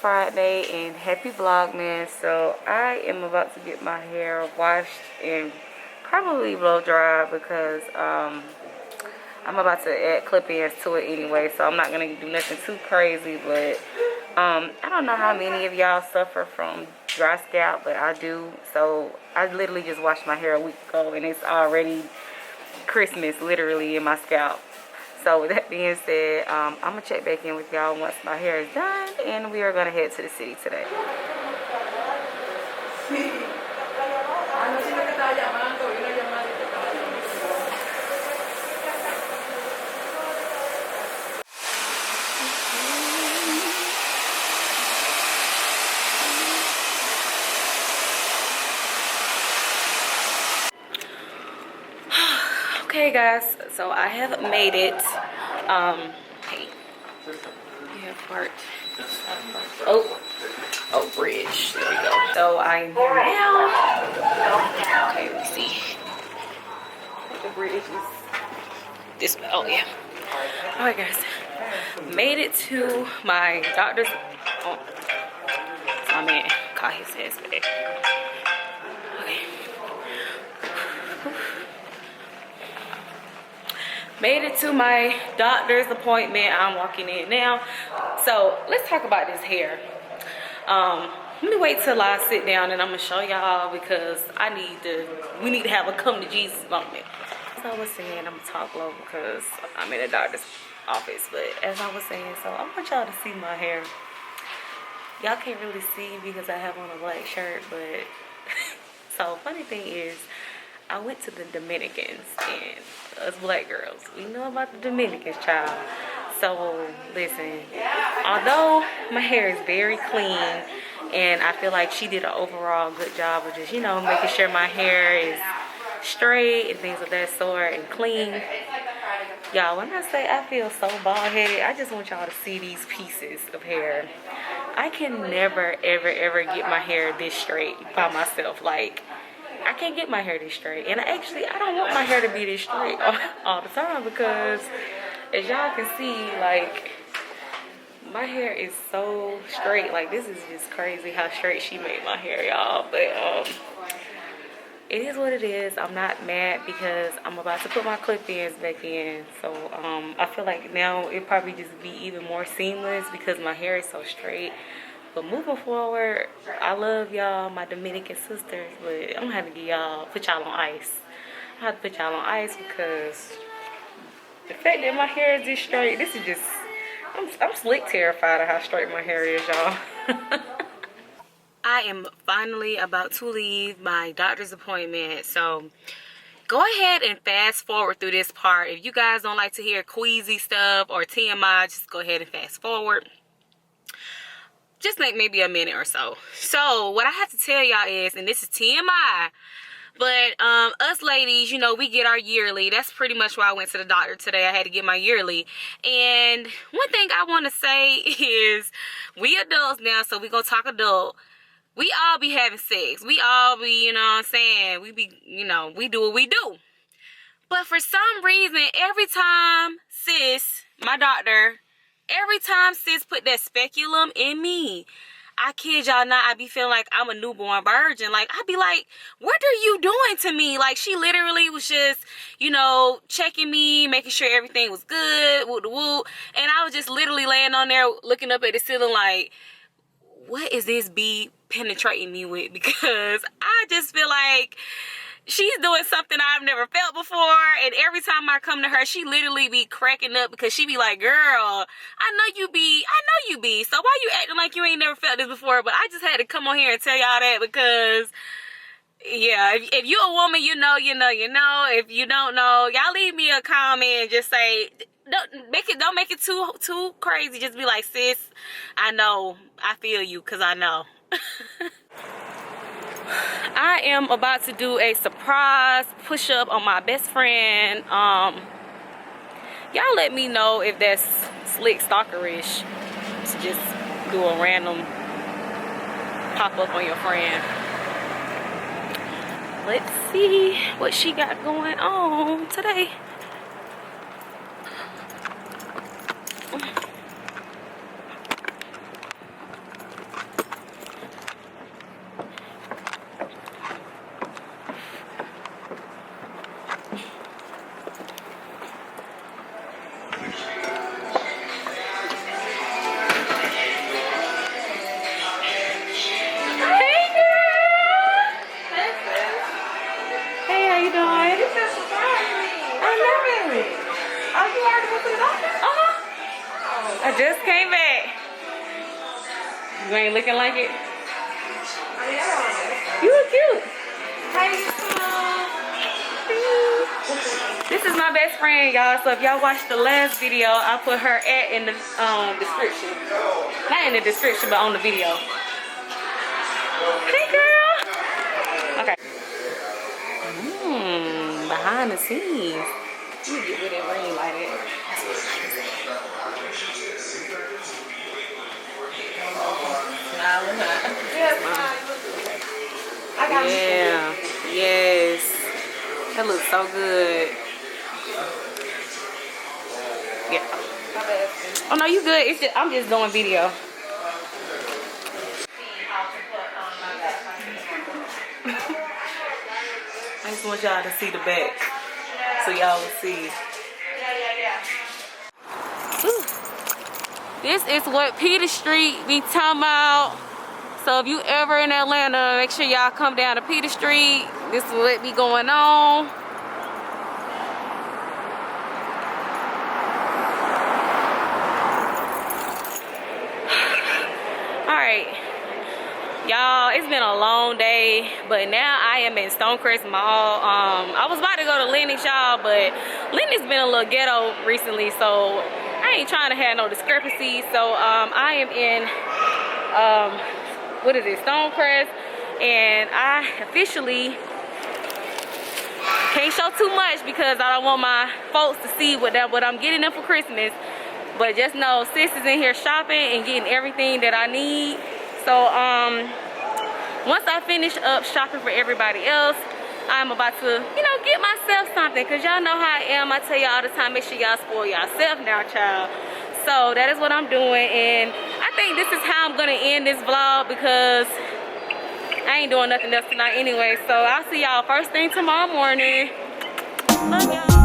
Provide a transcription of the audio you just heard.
Friday and happy Vlogmas. So I am about to get my hair washed and probably blow dry because I'm about to add clip-ins to it anyway. So I'm not gonna do nothing too crazy, but I don't know how many of y'all suffer from dry scalp, but I do. So I literally just washed my hair a week ago and it's already Christmas literally in my scalp. So with that being said, I'm gonna check back in with y'all once my hair is done, and we are gonna head to the city today. Okay guys, so I have made it. Hey, you have part. Oh, bridge. There we go. So I'm here now. Okay, let's see. The bridge is this way. Oh yeah. Alright guys, made it to my doctor's. Oh, my man caught his ass back. Okay. Made it to my doctor's appointment. I'm walking in now. So let's talk about this hair. Let me wait till I sit down and I'm gonna show y'all because we need to have a come to Jesus moment. As I was saying, I'm gonna talk low because I'm in a doctor's office. But as I was saying, so I want y'all to see my hair. Y'all can't really see because I have on a black shirt, but so funny thing is, I went to the Dominicans, and us black girls, we know about the Dominicans, child. So listen, although my hair is very clean, and I feel like she did an overall good job of just, you know, making sure my hair is straight and things of that sort and clean. Y'all, when I say I feel so bald-headed, I just want y'all to see these pieces of hair. I can never, ever, ever get my hair this straight by myself. Like, I can't get my hair this straight, and I don't want my hair to be this straight all the time because as y'all can see, like, my hair is so straight. Like, this is just crazy how straight she made my hair, y'all. But it is what it is. I'm not mad because I'm about to put my clip-ins back in, so I feel like now it probably just be even more seamless because my hair is so straight. But moving forward, I love y'all, my Dominican sisters, but I'm gonna have to put y'all on ice. I have to put y'all on ice because the fact that my hair is this straight, this is just, I'm slick terrified of how straight my hair is, y'all. I am finally about to leave my doctor's appointment, so go ahead and fast forward through this part. If you guys don't like to hear queasy stuff or TMI, just go ahead and fast forward. Just like maybe a minute or so. So what I have to tell y'all is, and this is TMI, but us ladies, you know, we get our yearly. That's pretty much why I went to the doctor today. I had to get my yearly. And one thing I want to say is, we adults now, so we gonna talk adult. We all be having sex. We all be, you know what I'm saying, we be, you know, we do what we do. But for some reason, every time sis, my doctor, every time sis put that speculum in me, I kid y'all not, I be feeling like I'm a newborn virgin. Like, I be like, what are you doing to me? Like, she literally was just, you know, checking me, making sure everything was good, woo woo. And I was just literally laying on there looking up at the ceiling like, what is this bee penetrating me with? Because I just feel like she's doing something I've never felt before, and every time I come to her, she literally be cracking up because she be like, girl, I know you be, so why you acting like you ain't never felt this before? But I just had to come on here and tell y'all that because, yeah, if you a woman, you know. If you don't know, y'all leave me a comment and just say, don't make it too crazy. Just be like, sis, I know, I feel you, because I know. I am about to do a surprise push-up on my best friend. Y'all let me know if that's slick stalkerish to just do a random pop-up on your friend. Let's see what she got going on today. you doing? You just surprised me. I know it. Oh, you already went to the doctor? I just came back. You ain't looking like it? Oh, yeah. You look cute. Hey, This is my best friend, y'all. So if y'all watched the last video, I put her in the description. Not in the description, but on the video. Hey, girl. Okay. Behind the scenes. Let me get rid of that ring like that. Yeah. Yes. That looks so good. Yeah. Oh no, you good. It's just, I'm just doing video. I just want y'all to see the back, so y'all will see. Whew. This is what Peter Street be talking about. So if you ever in Atlanta, make sure y'all come down to Peter Street. This is what be going on. Alright. Y'all, it's been a long day, but now I am in Stonecrest Mall. I was about to go to Lennox, y'all, but Lennox been a little ghetto recently, so I ain't trying to have no discrepancies. So I am in what is it, Stonecrest, and I officially can't show too much because I don't want my folks to see what I'm getting them for Christmas. But just know sis is in here shopping and getting everything that I need. So once I finish up shopping for everybody else, I'm about to, you know, get myself something, because y'all know how I am. I tell y'all all the time, make sure y'all spoil yourself now, child. So that is what I'm doing, and I think this is how I'm gonna end this vlog, because I ain't doing nothing else tonight anyway. So I'll see y'all first thing tomorrow morning. Love y'all.